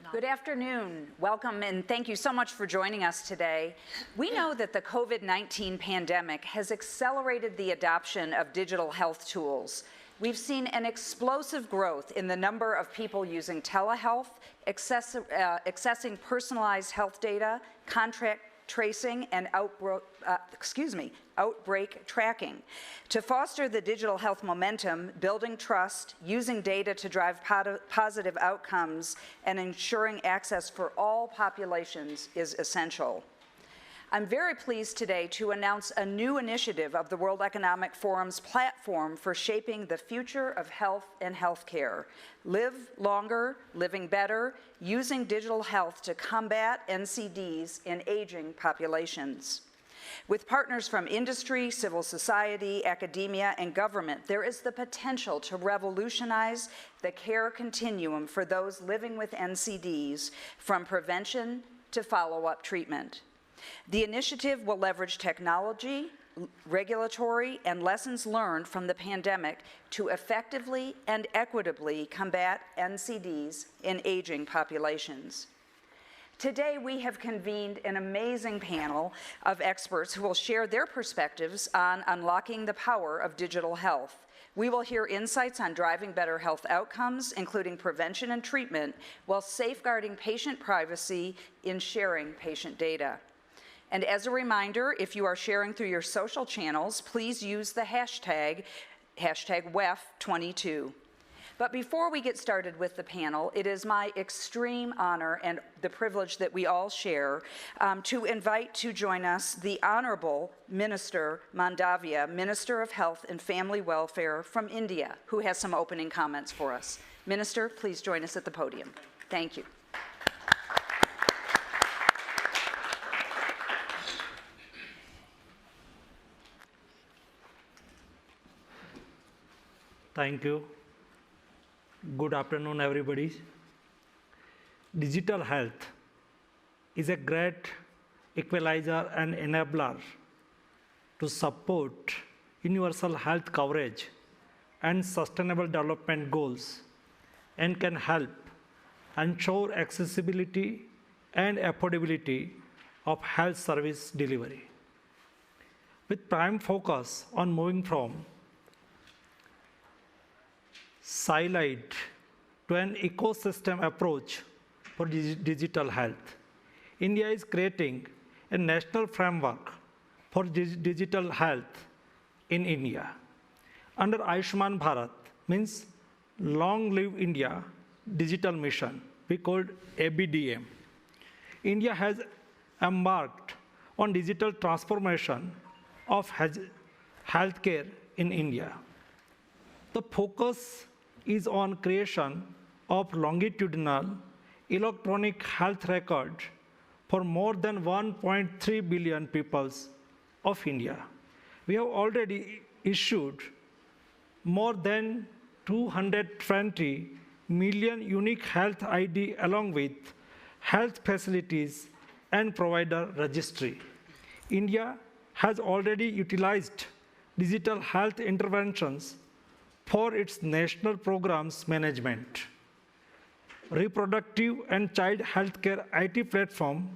Good afternoon. Welcome and thank you so much for joining us today. We know that the COVID-19 pandemic has accelerated the adoption of digital health tools. We've seen an explosive growth in the number of people using telehealth, accessing personalized health data, contact tracing, and outbreak tracking. To foster the digital health momentum, building trust, using data to drive positive outcomes, and ensuring access for all populations is essential. I'm very pleased today to announce a new initiative of the World Economic Forum's platform for shaping the future of health and healthcare. Live longer, living better, using digital health to combat NCDs in aging populations. With partners from industry, civil society, academia, and government, there is the potential to revolutionize the care continuum for those living with NCDs, from prevention to follow-up treatment. The initiative will leverage technology, regulatory, and lessons learned from the pandemic to effectively and equitably combat NCDs in aging populations. Today, we have convened an amazing panel of experts who will share their perspectives on unlocking the power of digital health. We will hear insights on driving better health outcomes, including prevention and treatment, while safeguarding patient privacy in sharing patient data. And as a reminder, if you are sharing through your social channels, please use the hashtag WEF22. But before we get started with the panel, it is my extreme honor and the privilege that we all share to invite to join us the Honorable Minister Mandaviya, Minister of Health and Family Welfare from India, who has some opening comments for us. Minister, please join us at the podium. Thank you. Thank you. Good afternoon, everybody. Digital health is a great equalizer and enabler to support universal health coverage and sustainable development goals, and can help ensure accessibility and affordability of health service delivery. With prime focus on moving from siloed to an ecosystem approach for digital health, India is creating a national framework for digital health in India. Under Ayushman Bharat, means Long Live India Digital Mission, we called ABDM. India has embarked on digital transformation of healthcare in India. The focus is on creation of longitudinal electronic health record for more than 1.3 billion people of India. We have already issued more than 220 million unique health ID along with health facilities and provider registry. India has already utilized digital health interventions for its national programs management. Reproductive and child healthcare IT platform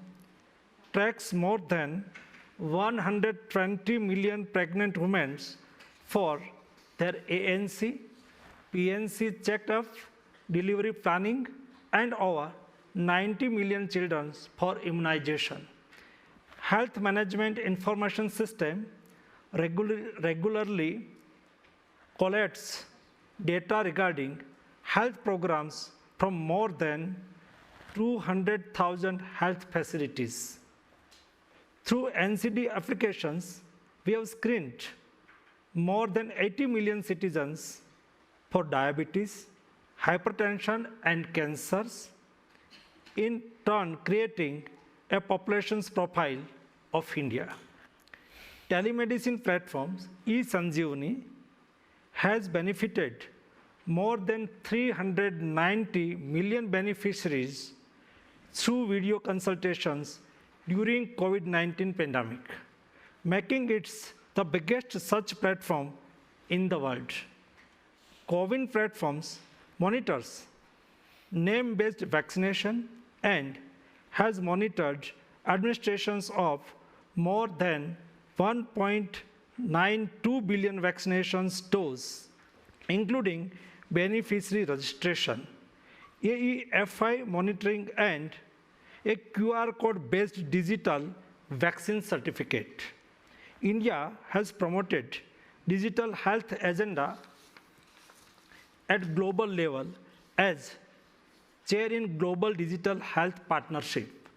tracks more than 120 million pregnant women for their ANC, PNC checkup, delivery planning, and over 90 million children for immunization. Health Management Information System regularly collects data regarding health programs from more than 200,000 health facilities. Through NCD applications, we have screened more than 80 million citizens for diabetes, hypertension, and cancers, in turn creating a population's profile of India. Telemedicine platforms eSanjeevani has benefited more than 390 million beneficiaries through video consultations during COVID-19 pandemic, making it the biggest such platform in the world. COVID platforms monitors name-based vaccination and has monitored administrations of more than 1.92 billion vaccinations doses, including beneficiary registration, AEFI monitoring, and a QR code-based digital vaccine certificate. India has promoted digital health agenda at global level as chair in Global Digital Health Partnership.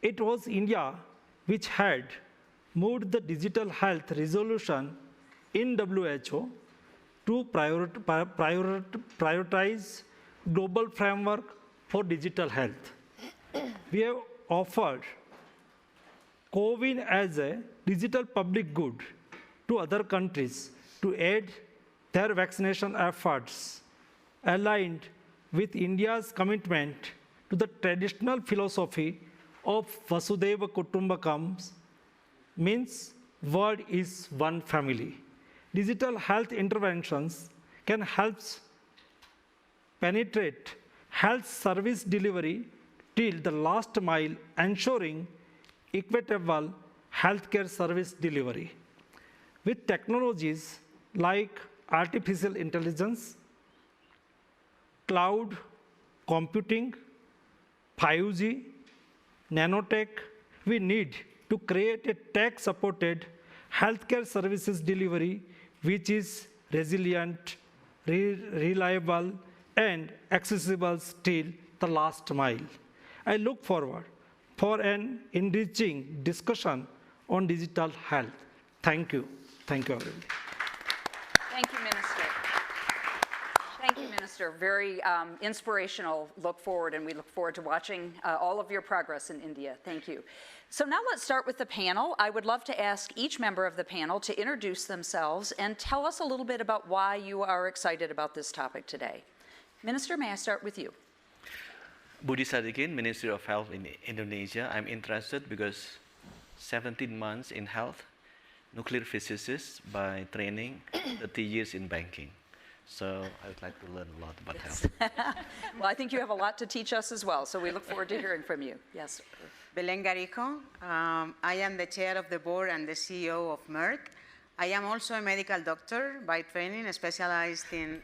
It was India which had moved the digital health resolution in WHO to prioritize global framework for digital health. We have offered CoWIN as a digital public good to other countries to aid their vaccination efforts, aligned with India's commitment to the traditional philosophy of Vasudhaiva Kutumbakam, means world is one family. Digital health interventions can help penetrate health service delivery till the last mile, ensuring equitable healthcare service delivery. With technologies like artificial intelligence, cloud computing, 5G, nanotech, we need to create a tech-supported healthcare services delivery which is resilient, reliable, and accessible till the last mile. I look forward for an enriching discussion on digital health. Thank you. Thank you, everybody. Thank you, Minister. Thank you, Minister. Very inspirational look forward, and we look forward to watching all of your progress in India. Thank you. So now let's start with the panel. I would love to ask each member of the panel to introduce themselves and tell us a little bit about why you are excited about this topic today. Minister, may I start with you? Budi Sadikin, Ministry of Health in Indonesia. I'm interested because 17 months in health, nuclear physicist by training, 30 years in banking. So I would like to learn a lot about health. Well, I think you have a lot to teach us as well, so we look forward to hearing from you. Yes. Belen Garijo. I am the chair of the board and the CEO of Merck. I am also a medical doctor by training, specialized in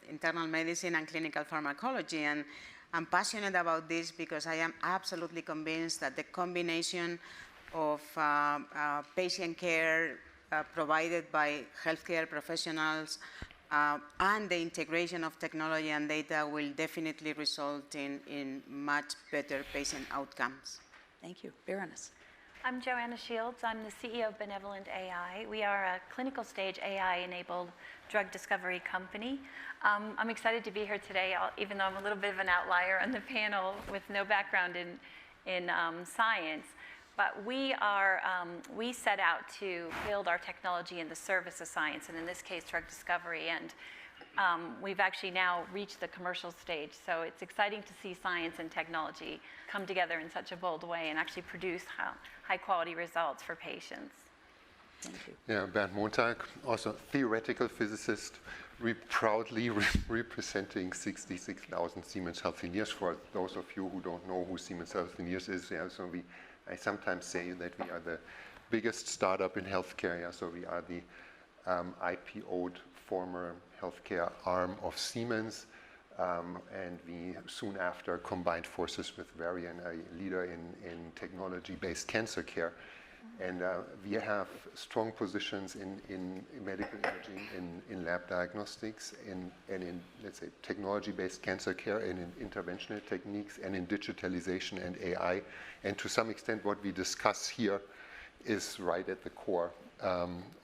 internal medicine and clinical pharmacology. And I'm passionate about this because I am absolutely convinced that the combination of patient care provided by healthcare professionals and the integration of technology and data will definitely result in much better patient outcomes. Thank you. Bernd. I'm Joanna Shields. I'm the CEO of BenevolentAI. We are a clinical stage AI-enabled drug discovery company. I'm excited to be here today, even though I'm a little bit of an outlier on the panel with no background in science. But we set out to build our technology in the service of science, and in this case, drug discovery. And we've actually now reached the commercial stage. So it's exciting to see science and technology come together in such a bold way and actually produce high-quality results for patients. Thank you. Yeah, Bernd Montag, also theoretical physicist, proudly representing 66,000 Siemens Healthineers. For those of you who don't know who Siemens Healthineers is, yeah, so I sometimes say that we are the biggest startup in healthcare. Yeah, so we are the IPO'd former healthcare arm of Siemens, and we soon after combined forces with Varian, a leader in technology-based cancer care. And we have strong positions in medical imaging, in lab diagnostics, and in, let's say, technology-based cancer care, and in interventional techniques, and in digitalization and AI. And to some extent, what we discuss here is right at the core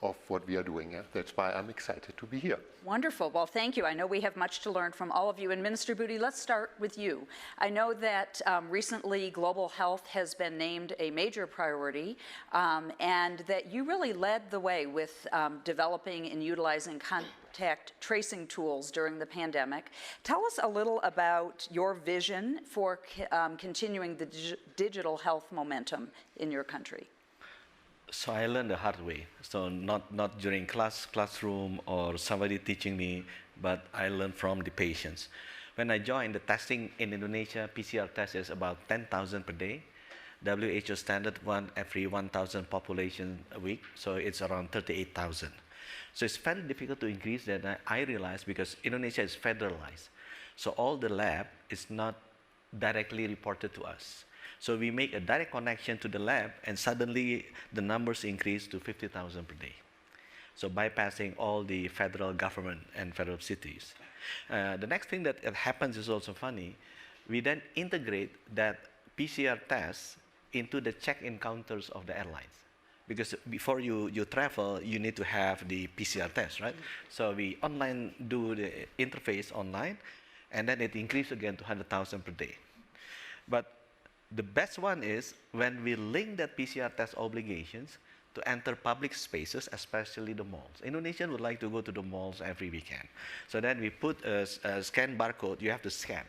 of what we are doing. Yeah? That's why I'm excited to be here. Wonderful. Well, thank you. I know we have much to learn from all of you. And Minister Budi, let's start with you. I know that recently global health has been named a major priority, and that you really led the way with developing and utilizing contact tracing tools during the pandemic. Tell us a little about your vision for continuing the digital health momentum in your country. So I learned the hard way. So not during classroom or somebody teaching me, but I learned from the patients. When I joined, the testing in Indonesia, PCR test is about 10,000 per day. WHO standard one every 1,000 population a week, so it's around 38,000. So it's very difficult to increase that. I realized because Indonesia is federalized, so all the lab is not directly reported to us. So we make a direct connection to the lab, and suddenly the numbers increase to 50,000 per day. So bypassing all the federal government and federal cities. The next thing that happens is also funny. We then integrate that PCR test into the check-in counters of the airlines. Because before you travel, you need to have the PCR test, right? So we online do the interface online, and then it increases again to 100,000 per day. But the best one is when we link that PCR test obligations to enter public spaces, especially the malls. Indonesians would like to go to the malls every weekend. So then we put a scan barcode, you have to scan.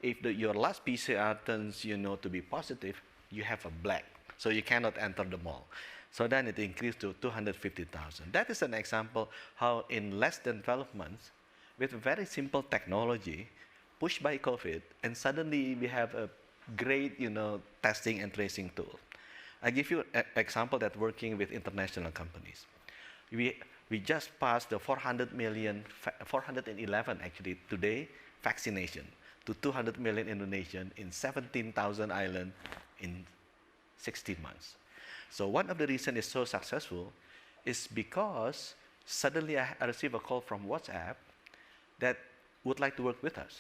If your last PCR turns to be positive, you have a black, so you cannot enter the mall. So then it increased to 250,000. That is an example how in less than 12 months, with very simple technology, pushed by COVID, and suddenly we have a great testing and tracing tool. I give you an example that working with international companies. We just passed the 411 actually today vaccination to 200 million Indonesians in 17,000 islands in 16 months. So one of the reasons it's so successful is because suddenly I received a call from WhatsApp that would like to work with us.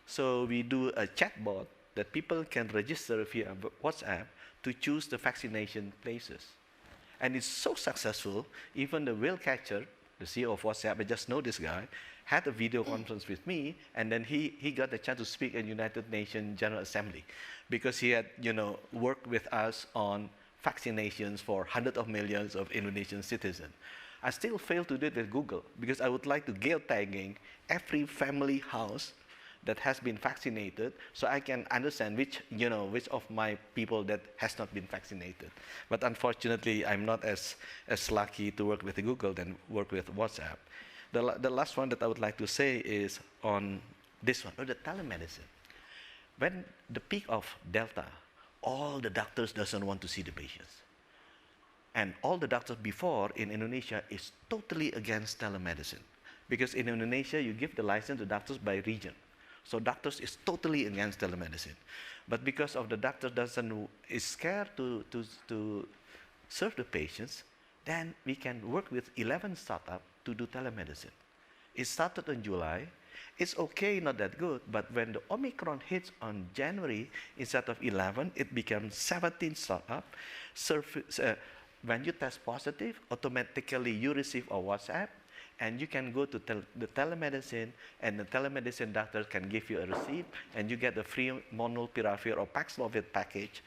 So we do a chatbot that people can register via WhatsApp to choose the vaccination places. And it's so successful, even the whale catcher, the CEO of WhatsApp, I just know this guy, had a video conference with me, and then he got the chance to speak at United Nations General Assembly because he had worked with us on vaccinations for hundreds of millions of Indonesian citizens. I still fail to do it with Google because I would like to geotagging every family house that has been vaccinated, so I can understand which of my people that has not been vaccinated. But unfortunately, I'm not as lucky to work with Google than work with WhatsApp. The last one that I would like to say is on this one, the telemedicine. When the peak of Delta, all the doctors doesn't want to see the patients. And all the doctors before in Indonesia is totally against telemedicine. Because in Indonesia, you give the license to doctors by region. So doctors is totally against telemedicine. But because of the doctor is scared to serve the patients, then we can work with 11 startups to do telemedicine. It started in July. It's okay, not that good, but when the Omicron hits on January, instead of 11, it becomes 17 startups. When you test positive, automatically you receive a WhatsApp, and you can go to the telemedicine, and the telemedicine doctor can give you a receipt, and you get a free molnupiravir or Paxlovid package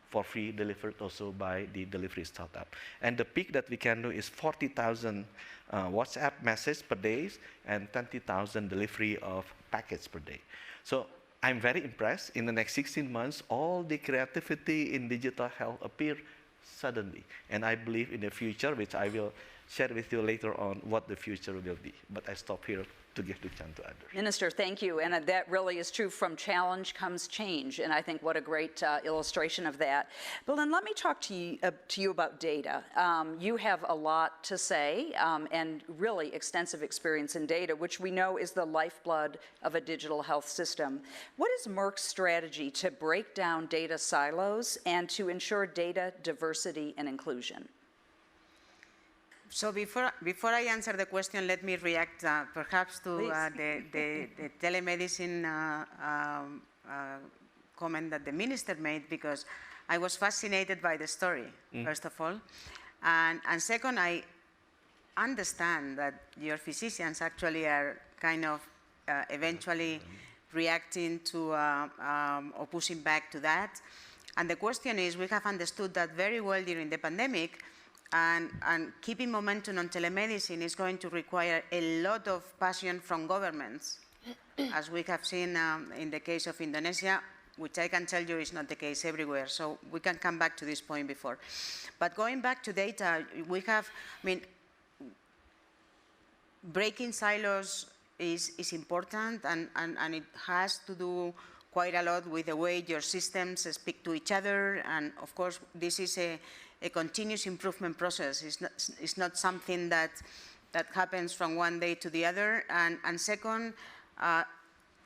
for free, delivered also by the delivery startup. And the peak that we can do is 40,000 WhatsApp messages per day and 20,000 delivery of packets per day. So I'm very impressed. In the next 16 months, all the creativity in digital health appear suddenly. And I believe in the future, which I will share with you later on what the future will be. But I stop here to give the chance to others. Minister, thank you. And that really is true. From challenge comes change. And I think what a great illustration of that. Belen, let me talk to you about data. You have a lot to say and really extensive experience in data, which we know is the lifeblood of a digital health system. What is Merck's strategy to break down data silos and to ensure data diversity and inclusion? So before I answer the question, let me react perhaps to the telemedicine comment that the minister made, because I was fascinated by the story, first of all. And second, I understand that your physicians actually are kind of eventually reacting to or pushing back to that. And the question is, we have understood that very well during the pandemic, and keeping momentum on telemedicine is going to require a lot of passion from governments, as we have seen in the case of Indonesia, which I can tell you is not the case everywhere. So we can come back to this point before. But going back to data, we have, breaking silos is important, and it has to do quite a lot with the way your systems speak to each other. And of course, this is a continuous improvement process. It's not something that happens from one day to the other. And second,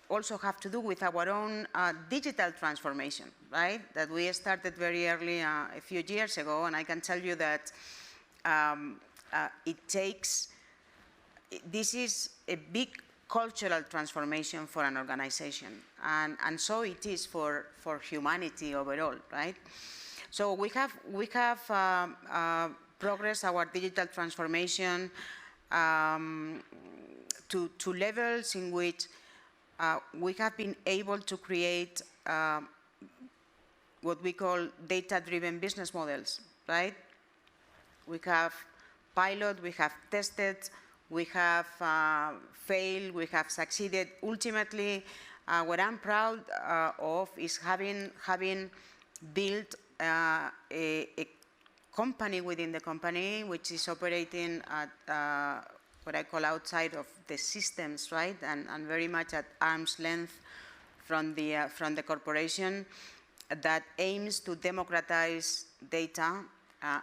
also have to do with our own digital transformation, right? That we started very early a few years ago, and I can tell you that this is a big cultural transformation for an organization, and so it is for humanity overall, right? So we have progressed our digital transformation to levels in which we have been able to create what we call data-driven business models, right? We have pilot, we have tested, we have failed, we have succeeded. Ultimately, what I'm proud of is having built a company within the company which is operating at what I call outside of the systems, right, and very much at arm's length from the corporation, that aims to democratize data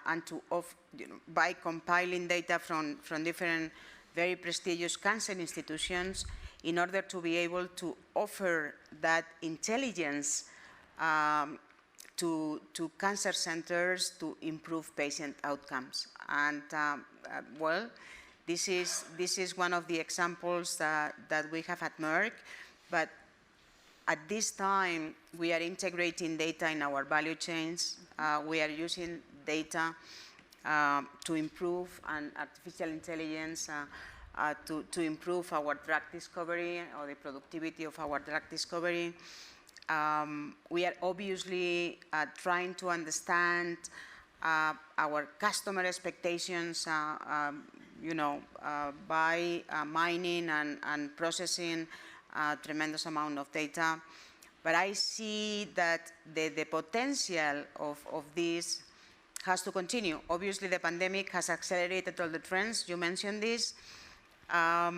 and to by compiling data from different very prestigious cancer institutions in order to be able to offer that intelligence to cancer centers to improve patient outcomes. And well, this is one of the examples that we have at Merck, but at this time we are integrating data in our value chains. We are using data to improve, and artificial intelligence to improve our drug discovery or the productivity of our drug discovery. We are obviously trying to understand our customer expectations, by mining and processing a tremendous amount of data. But I see that the potential of this has to continue. Obviously, the pandemic has accelerated all the trends. You mentioned this. Are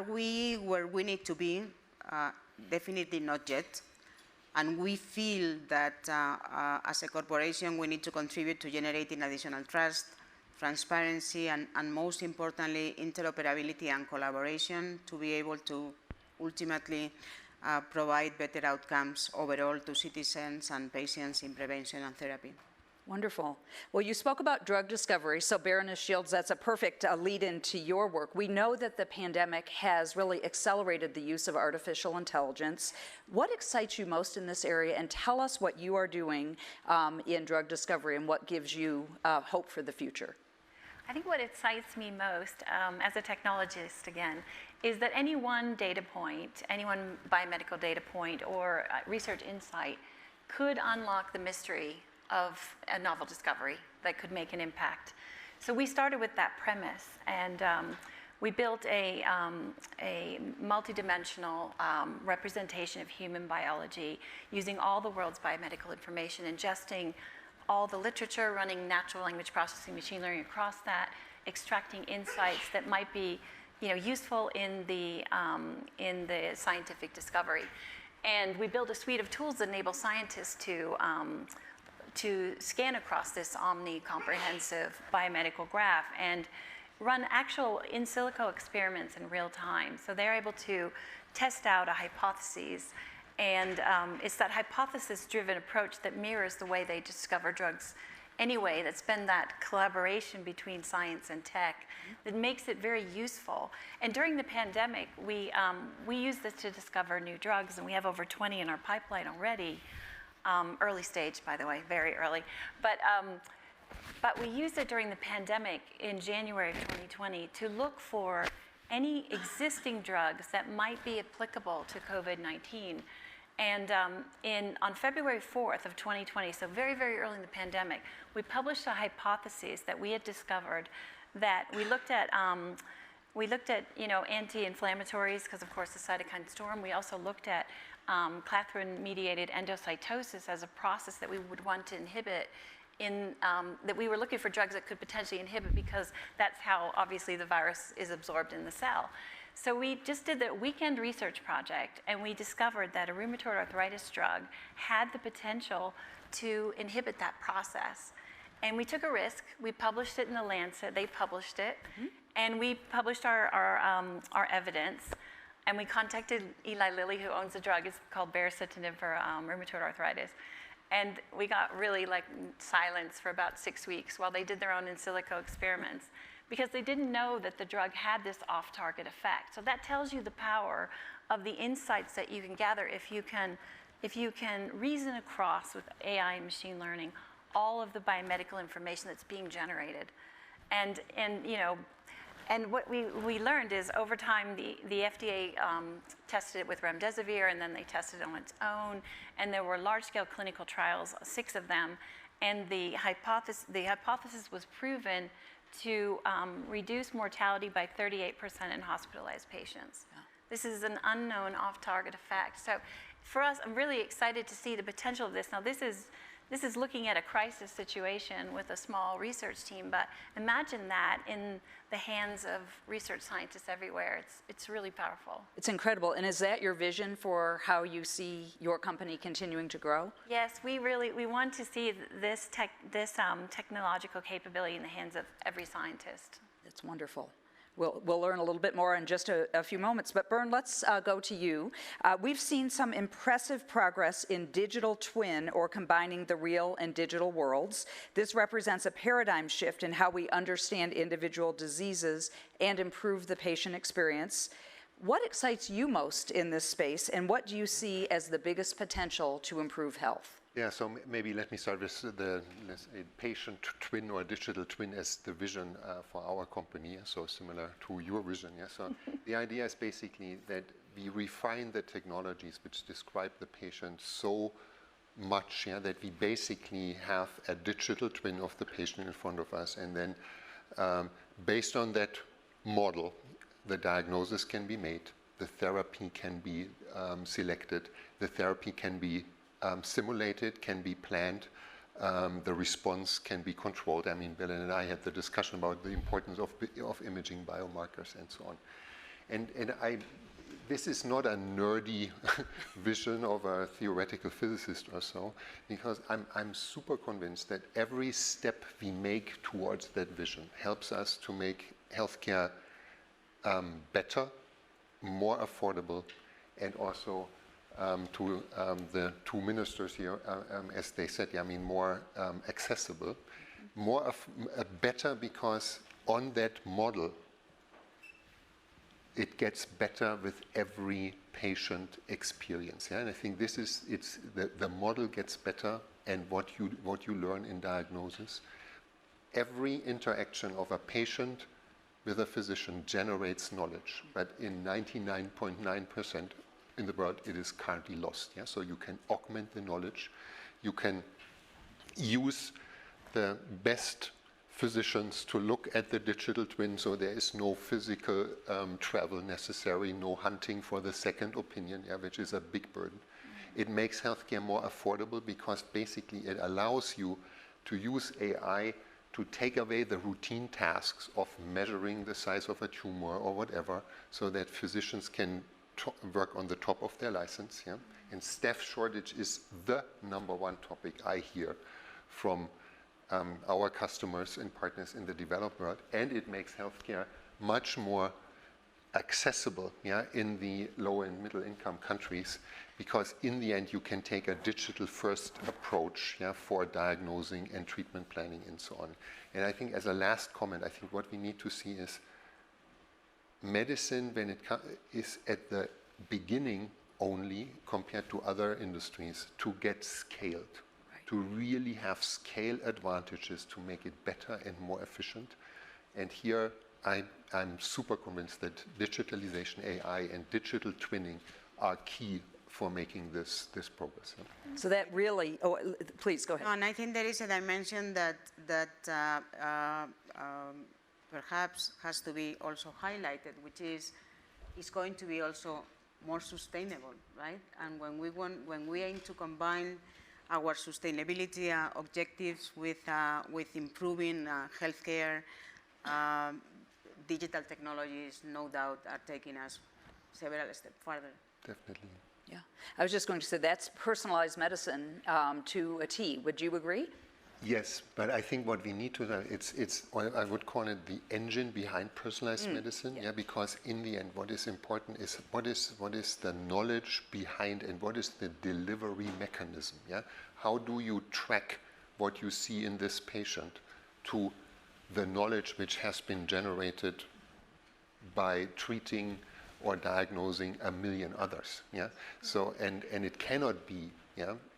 we where we need to be? Definitely not yet. And we feel that as a corporation, we need to contribute to generating additional trust, transparency, and most importantly, interoperability and collaboration to be able to ultimately provide better outcomes overall to citizens and patients in prevention and therapy. Wonderful. Well, you spoke about drug discovery, so Baroness Shields, that's a perfect lead-in to your work. We know that the pandemic has really accelerated the use of artificial intelligence. What excites you most in this area, and tell us what you are doing in drug discovery and what gives you hope for the future. I think what excites me most as a technologist, again, is that any one data point, any one biomedical data point or research insight could unlock the mystery of a novel discovery that could make an impact. So we started with that premise, and we built a multidimensional representation of human biology using all the world's biomedical information, ingesting all the literature, running natural language processing, machine learning across that, extracting insights that might be useful in the scientific discovery. And we built a suite of tools that enable scientists to scan across this omni-comprehensive biomedical graph and run actual in silico experiments in real time. So they're able to test out a hypothesis, and it's that hypothesis-driven approach that mirrors the way they discover drugs anyway. That's been that collaboration between science and tech that makes it very useful. And during the pandemic, we used this to discover new drugs, and we have over 20 in our pipeline already. Early stage, by the way, very early. But we used it during the pandemic in January of 2020 to look for any existing drugs that might be applicable to COVID-19. And on February 4th of 2020, so very, very early in the pandemic, we published a hypothesis that we had discovered that we looked at anti-inflammatories, because of course the cytokine storm. We also looked at clathrin-mediated endocytosis as a process that we would want to inhibit that we were looking for drugs that could potentially inhibit, because that's how obviously the virus is absorbed in the cell. So we just did the weekend research project, and we discovered that a rheumatoid arthritis drug had the potential to inhibit that process. And we took a risk. We published it in The Lancet. They published it. And we published our evidence. And we contacted Eli Lilly, who owns the drug. It's called baricitinib for rheumatoid arthritis. And we got really like silence for about 6 weeks while they did their own in silico experiments, because they didn't know that the drug had this off-target effect. So that tells you the power of the insights that you can gather if you can reason across with AI and machine learning all of the biomedical information that's being generated. And you know, and what we learned is over time, the FDA tested it with remdesivir, and then they tested it on its own. And there were large-scale clinical trials, 6 of them. And the hypothesis was proven to reduce mortality by 38% in hospitalized patients. Yeah. This is an unknown off-target effect. So for us, I'm really excited to see the potential of this. Now, this is looking at a crisis situation with a small research team, but imagine that in the hands of research scientists everywhere. It's really powerful. It's incredible. And is that your vision for how you see your company continuing to grow? Yes, we want to see this technological capability in the hands of every scientist. That's wonderful. We'll learn a little bit more in just a few moments. But Bernd, let's go to you. We've seen some impressive progress in digital twin, or combining the real and digital worlds. This represents a paradigm shift in how we understand individual diseases and improve the patient experience. What excites you most in this space, and what do you see as the biggest potential to improve health? Yeah, so maybe let me start with the patient twin or digital twin as the vision for our company, so similar to your vision. Yeah? So the idea is basically that we refine the technologies which describe the patient so much, yeah, that we basically have a digital twin of the patient in front of us, and then based on that model, the diagnosis can be made, the therapy can be selected, the therapy can be simulated, can be planned, the response can be controlled. I mean, Belen and I had the discussion about the importance of imaging biomarkers and so on. And this is not a nerdy vision of a theoretical physicist or so, because I'm super convinced that every step we make towards that vision helps us to make healthcare better, more affordable, and also to the 2 ministers here, as they said, I mean, more accessible, better, because on that model, it gets better with every patient experience. Yeah? And I think this is, the model gets better, and what you learn in diagnosis. Every interaction of a patient with a physician generates knowledge, but in 99.9% in the world, it is currently lost. Yeah? So you can augment the knowledge. You can use the best physicians to look at the digital twin, so there is no physical travel necessary, no hunting for the second opinion, yeah, which is a big burden. It makes healthcare more affordable, because basically it allows you to use AI to take away the routine tasks of measuring the size of a tumor or whatever, so that physicians can work on the top of their license. Yeah? And staff shortage is the #1 topic I hear from our customers and partners in the developed world, and it makes healthcare much more accessible, yeah, in the low and middle income countries, because in the end you can take a digital first approach, yeah, for diagnosing and treatment planning and so on. And I think as a last comment, I think what we need to see is medicine, when it is at the beginning only compared to other industries, to get scaled, to really have scale advantages to make it better and more efficient. And here I'm super convinced that digitalization, AI, and digital twinning are key for making this progress. Yeah. So that really, please go ahead. And I think there is a dimension that perhaps has to be also highlighted, which is going to be also more sustainable, right? And when we aim to combine our sustainability objectives with improving healthcare. Digital technologies, no doubt, are taking us several steps further. Definitely. Yeah, I was just going to say that's personalized medicine to a T. Would you agree? Yes, but I think what we need to know, I would call it the engine behind personalized medicine, because in the end, what is important is what is the knowledge behind and what is the delivery mechanism, How do you track what you see in this patient to the knowledge which has been generated by treating or diagnosing a million others, So, and it cannot be,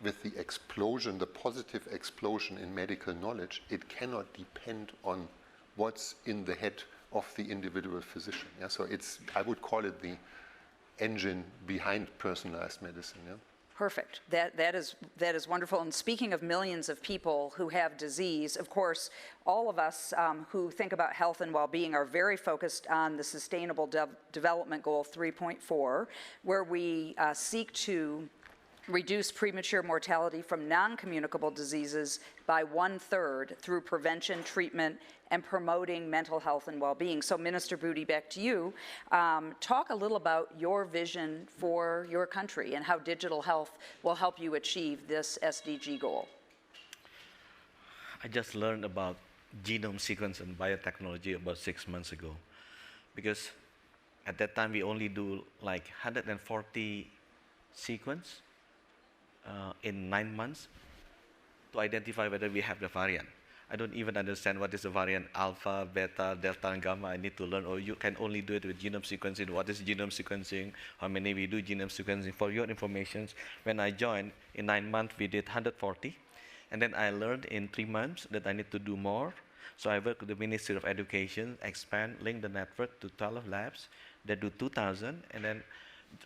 with the explosion, the positive explosion in medical knowledge, it cannot depend on what's in the head of the individual physician, So I would call it the engine behind personalized medicine, Perfect. That is wonderful. And speaking of millions of people who have disease, of course, all of us who think about health and well-being are very focused on the Sustainable Development Goal 3.4, where we seek to reduce premature mortality from non-communicable diseases by 1/3 through prevention, treatment, and promoting mental health and well-being. So Minister Budi, back to you. Talk a little about your vision for your country and how digital health will help you achieve this SDG goal. I just learned about genome sequencing and biotechnology about 6 months ago, because at that time we only do like 140 sequence in 9 months to identify whether we have the variant. I don't even understand what is the variant alpha, beta, delta, and gamma. I need to learn, or you can only do it with genome sequencing. What is genome sequencing? How many we do genome sequencing? For your information, when I joined, in 9 months, we did 140. And then I learned in 3 months that I need to do more. So I work with the Ministry of Education, expand, link the network to 12 labs that do 2,000. And then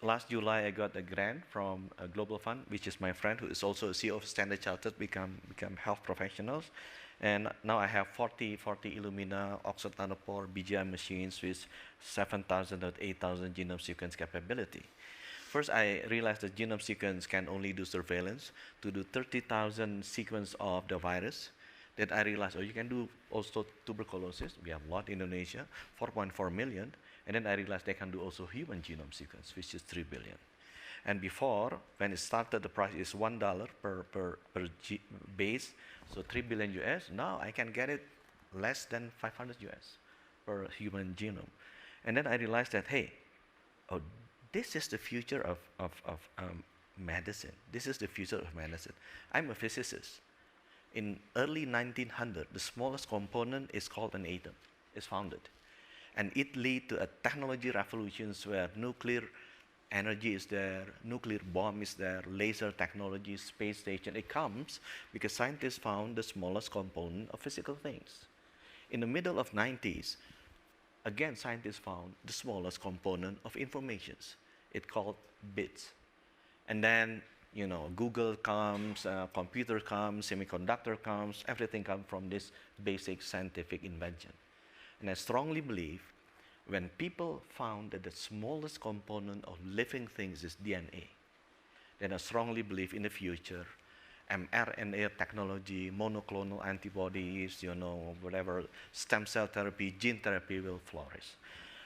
last July, I got a grant from a global fund, which is my friend, who is also a CEO of Standard Chartered, become health professionals. And now I have 40 Illumina, Oxford Nanopore, BGI machines with 7,000 or 8,000 genome sequence capability. First, I realized that genome sequence can only do surveillance to do 30,000 sequence of the virus. Then I realized, you can do also tuberculosis. We have a lot in Indonesia, 4.4 million. And then I realized they can do also human genome sequence, which is 3 billion. And before, when it started, the price is $1 per base, so 3 billion US. Now I can get it less than 500 US per human genome. And then I realized that, hey, this is the future of medicine. This is the future of medicine. I'm a physicist. In early 1900, the smallest component is called an atom. It's founded. And it led to a technology revolutions where nuclear energy is there, nuclear bomb is there, laser technology, space station. It comes because scientists found the smallest component of physical things. In the middle of 90s, again, scientists found the smallest component of informations. It's called bits. And then, Google comes, computer comes, semiconductor comes, everything comes from this basic scientific invention. And I strongly believe when people found that the smallest component of living things is DNA, then I strongly believe in the future, mRNA technology, monoclonal antibodies, whatever, stem cell therapy, gene therapy will flourish.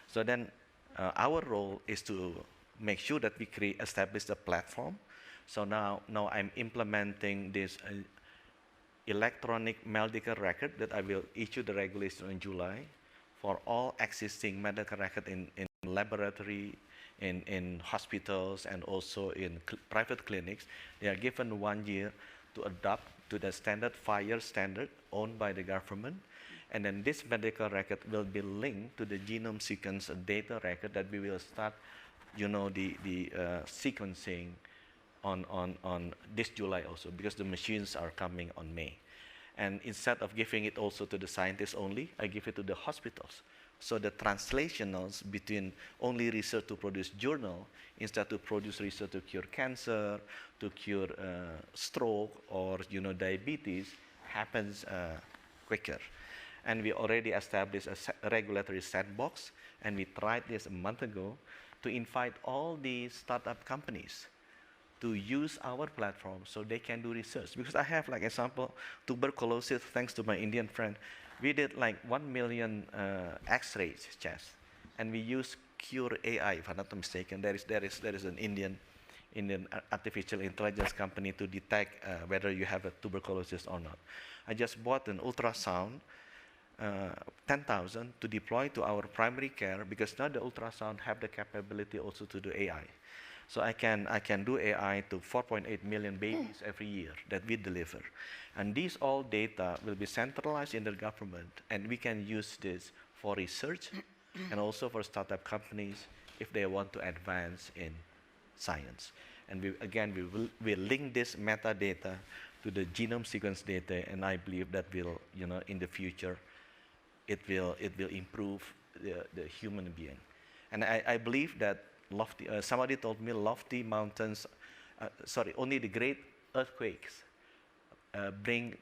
So then our role is to make sure that we establish a platform. So now I'm implementing this electronic medical record that I will issue the regulation in July for all existing medical record in laboratory, in hospitals, and also in private clinics. They are given 1 year to adapt to the standard 5-year standard owned by the government. And then this medical record will be linked to the genome sequence data record that we will start, the sequencing on this July also, because the machines are coming on May. And instead of giving it also to the scientists only, I give it to the hospitals. So the translationals between only research to produce journal, instead to produce research to cure cancer, to cure stroke, or diabetes, happens quicker. And we already established a regulatory sandbox, and we tried this a month ago to invite all these startup companies to use our platform so they can do research. Because I have, like example, tuberculosis, thanks to my Indian friend. We did like 1 million X-ray tests, and we use Cure AI, if I'm not mistaken. There is an Indian artificial intelligence company to detect whether you have a tuberculosis or not. I just bought an ultrasound, 10,000, to deploy to our primary care, because now the ultrasound have the capability also to do AI. So I can do AI to 4.8 million babies every year that we deliver. And these all data will be centralized in the government, and we can use this for research and also for startup companies if they want to advance in science. And we'll link this metadata to the genome sequence data, and I believe that will, in the future, it will improve the human being. And I believe that somebody told me lofty mountains, only the great earthquakes bring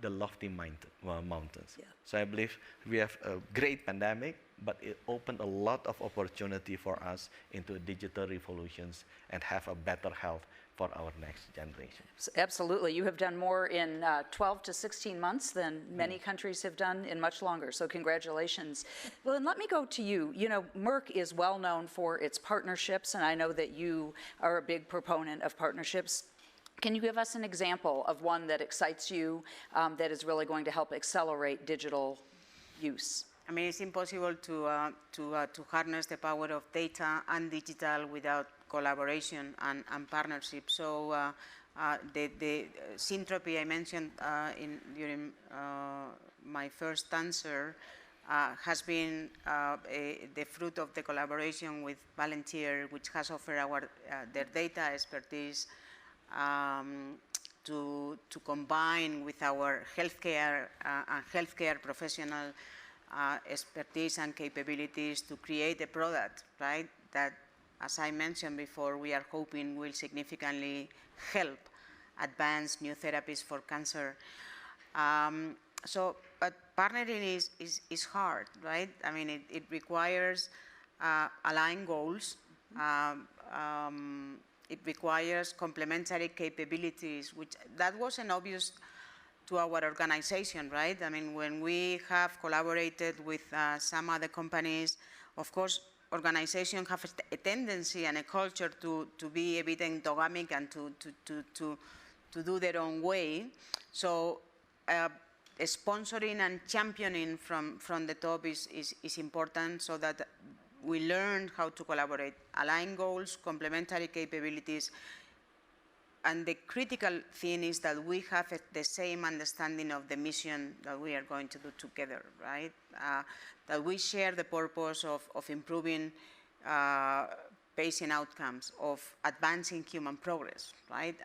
the lofty mountains. Yeah. So I believe we have a great pandemic, but it opened a lot of opportunity for us into digital revolutions and have a better health for our next generation. Absolutely. You have done more in 12 to 16 months than many countries have done in much longer, so congratulations. Well, and let me go to you. Merck is well known for its partnerships, and I know that you are a big proponent of partnerships. Can you give us an example of one that excites you, that is really going to help accelerate digital use? I mean, it's impossible to harness the power of data and digital without collaboration and partnership. So the syntropy I mentioned during my first answer has been the fruit of the collaboration with Volunteer, which has offered their data expertise to combine with our healthcare and healthcare professional expertise and capabilities to create a product, right, that, as I mentioned before, we are hoping will significantly help advance new therapies for cancer. But partnering is hard, right? I mean, it requires aligned goals. It requires complementary capabilities, that wasn't obvious to our organization, right? I mean, when we have collaborated with some other companies, of course, organizations have a tendency and a culture to be a bit endogamic and to do their own way. So sponsoring and championing from the top is important, so that we learn how to collaborate, align goals, complementary capabilities. And the critical thing is that we have the same understanding of the mission that we are going to do together, right? That we share the purpose of improving patient outcomes, of advancing human progress, right?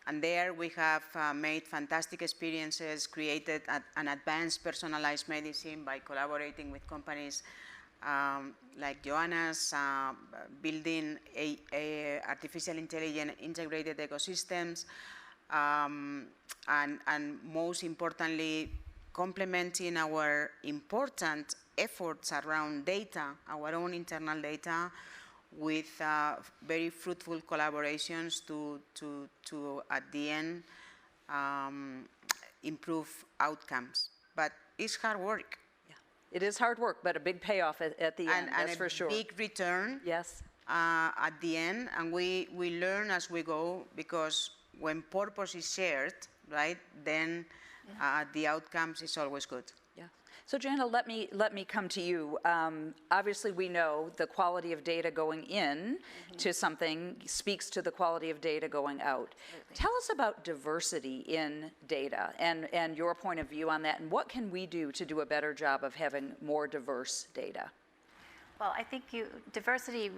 And there we have made fantastic experiences, created an advanced personalized medicine by collaborating with companies like Joanna's, building artificial intelligence integrated ecosystems, and most importantly, complementing our important efforts around data, our own internal data, with very fruitful collaborations to at the end, improve outcomes. But it's hard work. It is hard work, but a big payoff at the end, that's for sure. And a big return. Yes. At the end, and we learn as we go, because when purpose is shared, right, then the outcomes is always good. Yeah. So Joanna, let me come to you. Obviously, we know the quality of data going in to something speaks to the quality of data going out. Absolutely. Tell us about diversity in data and your point of view on that, and what can we do to do a better job of having more diverse data? Well, I think diversity,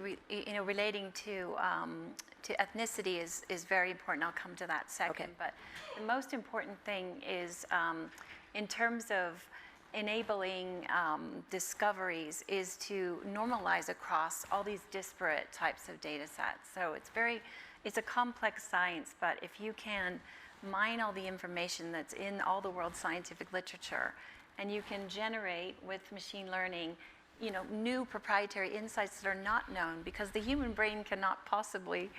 relating to ethnicity is very important. I'll come to that second. Okay. But the most important thing is, in terms of enabling discoveries, is to normalize across all these disparate types of data sets. So it's a complex science, but if you can mine all the information that's in all the world's scientific literature, and you can generate with machine learning new proprietary insights that are not known, because the human brain cannot possibly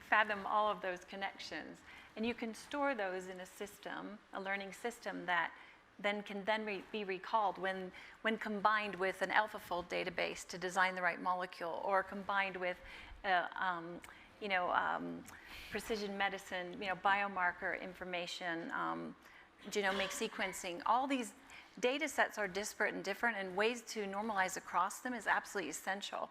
fathom all of those connections. And you can store those in a system, a learning system that then can be recalled when combined with an AlphaFold database to design the right molecule, or combined with precision medicine, biomarker information, genomic sequencing. All these data sets are disparate and different, and ways to normalize across them is absolutely essential,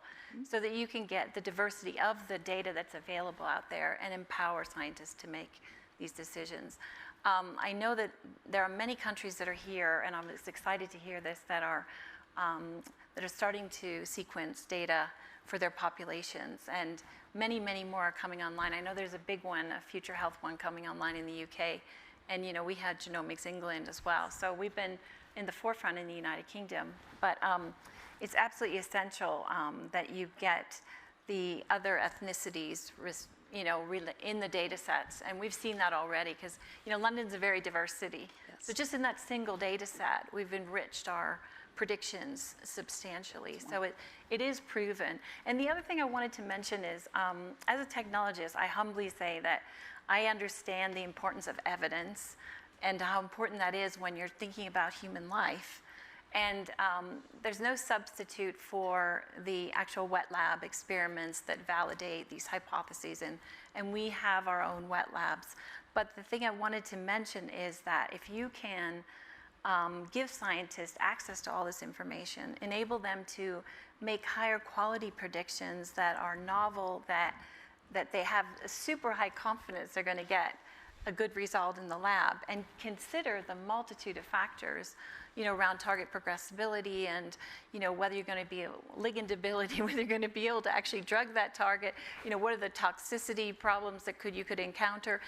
so that you can get the diversity of the data that's available out there and empower scientists to make these decisions. I know that there are many countries that are here, and I'm excited to hear this, that are starting to sequence data for their populations, and many, many more are coming online. I know there's a big one, a Future Health one, coming online in the UK, and we had Genomics England as well. So we've been in the forefront in the United Kingdom, but it's absolutely essential that you get the other ethnicities in the data sets, and we've seen that already, because London's a very diverse city. Yes. So just in that single data set, we've enriched our predictions substantially. So it is proven. And the other thing I wanted to mention is, as a technologist, I humbly say that I understand the importance of evidence and how important that is when you're thinking about human life. And there's no substitute for the actual wet lab experiments that validate these hypotheses, and we have our own wet labs. But the thing I wanted to mention is that if you can give scientists access to all this information, enable them to make higher quality predictions that are novel, that they have a super high confidence they're going to get a good result in the lab, and consider the multitude of factors around target progressibility and whether you're going to be ligandability, whether you're going to be able to actually drug that target, what are the toxicity problems that you could encounter.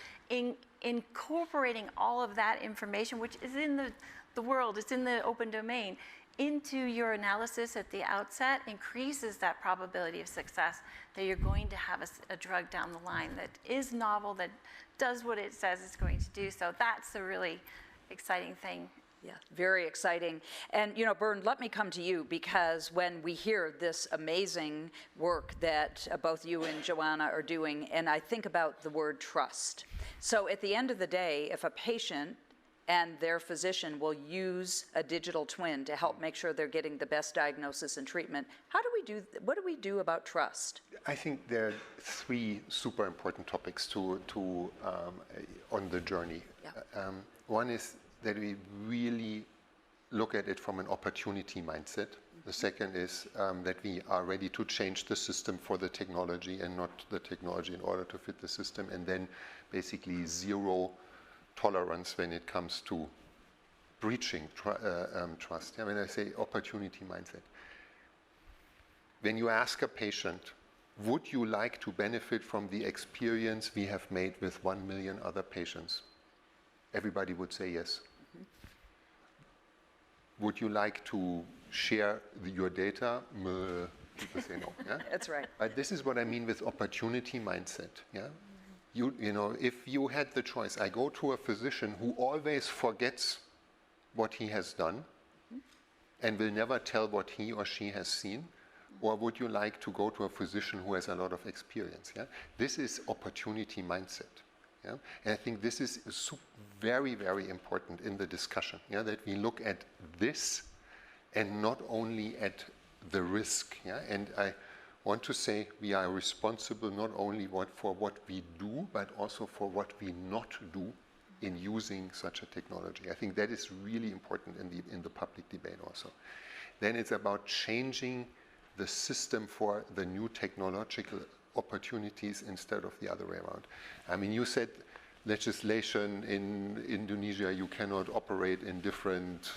Incorporating all of that information, which is in the world, it's in the open domain, into your analysis at the outset, increases that probability of success that you're going to have a drug down the line that is novel, that does what it says it's going to do. So that's a really exciting thing. Yeah, very exciting. And Bernd, let me come to you, because when we hear this amazing work that both you and Joanna are doing, and I think about the word trust. So at the end of the day, if a patient and their physician will use a digital twin to help make sure they're getting the best diagnosis and treatment, what do we do about trust? I think there are three super important topics on the journey. Yeah. One is that we really look at it from an opportunity mindset. The second is that we are ready to change the system for the technology and not the technology in order to fit the system, and then basically zero tolerance when it comes to breaching trust. When I say opportunity mindset, when you ask a patient, would you like to benefit from the experience we have made with 1 million other patients? Everybody would say yes. Mm-hmm. Would you like to share your data? People say no. Yeah? That's right. But this is what I mean with opportunity mindset. Yeah. If you had the choice, I go to a physician who always forgets what he has done and will never tell what he or she has seen, or would you like to go to a physician who has a lot of experience? Yeah? This is opportunity mindset. Yeah? And I think this is very, very important in the discussion, that we look at this and not only at the risk. Yeah? And I want to say we are responsible not only for what we do, but also for what we not do in using such a technology. I think that is really important in the public debate also. Then it's about changing the system for the new technological opportunities instead of the other way around. I mean, you said legislation in Indonesia, you cannot operate in different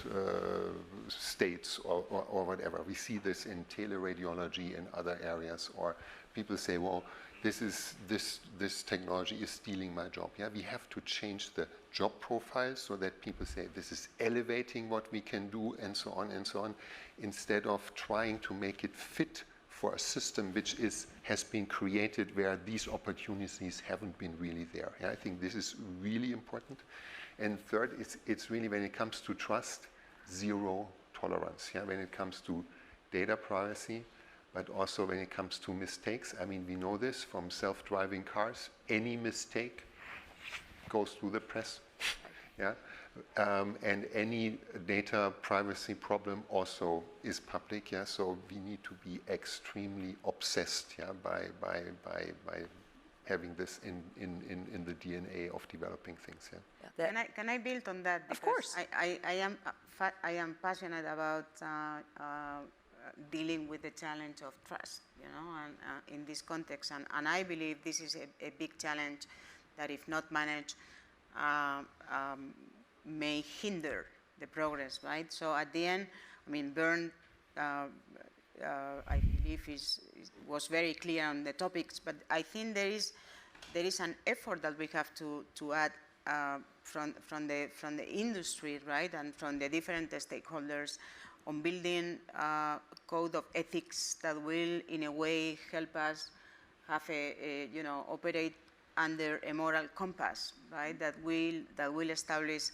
states or whatever. We see this in teleradiology and other areas, or people say, well, this technology is stealing my job. Yeah, we have to change the job profile so that people say this is elevating what we can do, and so on, instead of trying to make it fit for a system which has been created where these opportunities haven't been really there. Yeah, I think this is really important. And third, it's really, when it comes to trust, zero tolerance. Yeah, when it comes to data privacy, but also when it comes to mistakes. I mean, we know this from self-driving cars. Any mistake goes through the press, yeah? And any data privacy problem also is public, yeah? So we need to be extremely obsessed, yeah, by having this in the DNA of developing things, yeah? Can I build on that? Of course. I am passionate about dealing with the challenge of trust, you know, and in this context, and I believe this is a big challenge that, if not managed, may hinder the progress, right? So at the end, I mean, Bernd, I believe was very clear on the topics, but I think there is an effort that we have to add from the industry, right, and from the different stakeholders on building a code of ethics that will, in a way, help us have operate under a moral compass, right, that will establish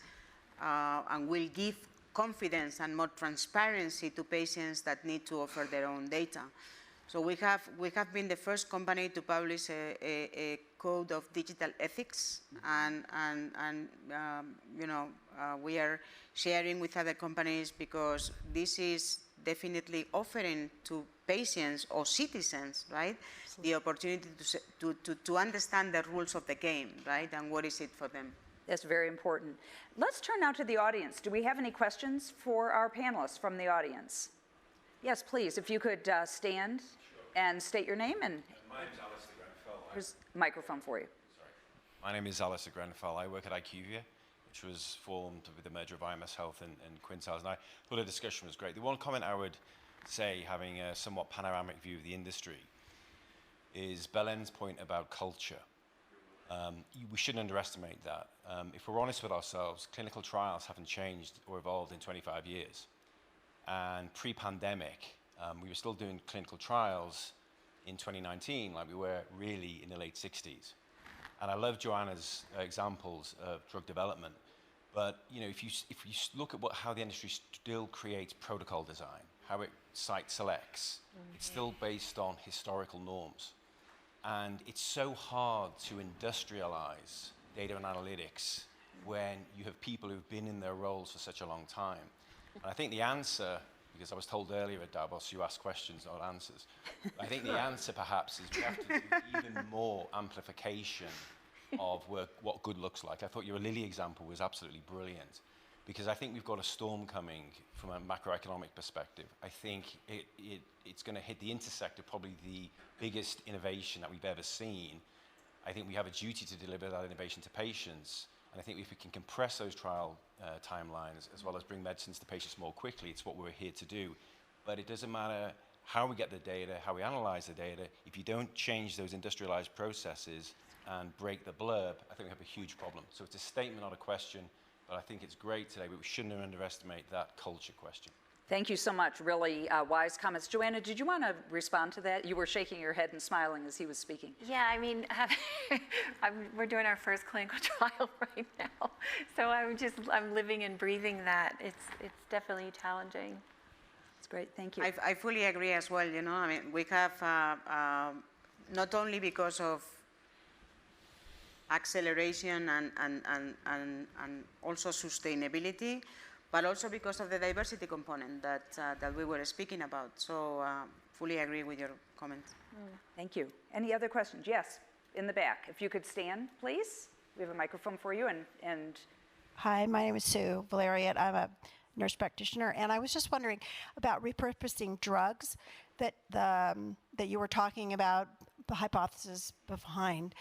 and will give confidence and more transparency to patients that need to offer their own data. So we have been the first company to publish a code of digital ethics, and we are sharing with other companies, because this is definitely offering to patients or citizens, right, the opportunity to understand the rules of the game, right, and what is it for them. That's very important. Let's turn now to the audience. Do we have any questions for our panelists from the audience? Yes, please, if you could stand and state your name. And my name is Alistair Grenfell. Here's a microphone for you. Sorry. My name is Alistair Grenfell. I work at IQVIA, which was formed with the merger of IMS Health and Quintiles, and I thought the discussion was great. The one comment I would say, having a somewhat panoramic view of the industry, is Belen's point about culture. We shouldn't underestimate that. If we're honest with ourselves, clinical trials haven't changed or evolved in 25 years. And pre-pandemic, we were still doing clinical trials in 2019 like we were really in the late 60s. And I love Joanna's examples of drug development. But if you look at how the industry still creates protocol design, how it site selects, it's still based on historical norms. And it's so hard to industrialize data and analytics when you have people who've been in their roles for such a long time. And I think the answer, because I was told earlier at Davos, you ask questions, not answers. I think the answer perhaps is we have to do even more amplification of what good looks like. I thought your Lilly example was absolutely brilliant, because I think we've got a storm coming from a macroeconomic perspective. I think it's going to hit the intersect of probably the biggest innovation that we've ever seen. I think we have a duty to deliver that innovation to patients. And I think if we can compress those trial timelines, as well as bring medicines to patients more quickly, it's what we're here to do. But it doesn't matter how we get the data, how we analyze the data. If you don't change those industrialized processes and break the blurb, I think we have a huge problem. So it's a statement, not a question. But I think it's great today, but we shouldn't underestimate that culture question. Thank you so much. Really wise comments. Joanna, did you want to respond to that? You were shaking your head and smiling as he was speaking. Yeah, I mean, we're doing our first clinical trial right now. So I'm living and breathing that. It's definitely challenging. That's great. Thank you. I fully agree as well. I mean, we have, not only because of acceleration and also sustainability, but also because of the diversity component that we were speaking about. So fully agree with your comments. Thank you. Any other questions? Yes, in the back. If you could stand, please. We have a microphone for you. And Hi, my name is Sue Valerian. I'm a nurse practitioner, and I was just wondering about repurposing drugs that you were talking about, the hypothesis behind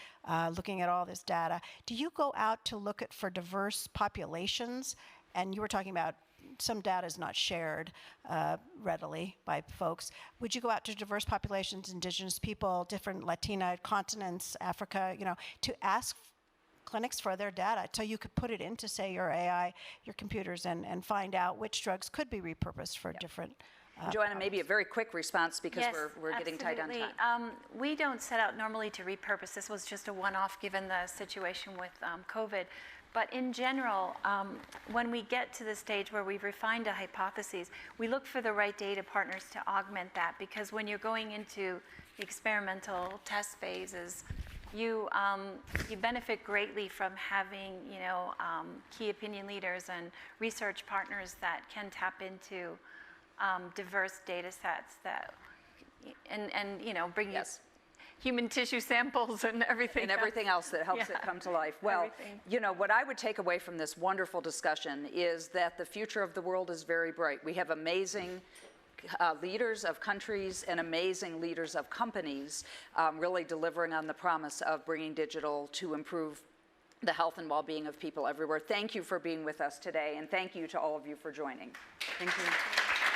looking at all this data. Do you go out to look for diverse populations? And you were talking about some data is not shared readily by folks. Would you go out to diverse populations, indigenous people, different Latina continents, Africa, to ask clinics for their data so you could put it into, say, your AI, your computers, and find out which drugs could be repurposed for different Joanna, maybe a very quick response because Yes, we're getting tight on absolutely. time. We don't set out normally to repurpose. This was just a one-off given the situation with COVID. But in general, when we get to the stage where we've refined a hypothesis, we look for the right data partners to augment that, because when you're going into the experimental test phases, you benefit greatly from having key opinion leaders and research partners that can tap into diverse data sets that and bring Yes. human tissue samples and everything. And everything else that helps it come to life. Well, Everything. what I would take away from this wonderful discussion is that the future of the world is very bright. We have amazing leaders of countries and amazing leaders of companies really delivering on the promise of bringing digital to improve the health and well-being of people everywhere. Thank you for being with us today, and thank you to all of you for joining. Thank you.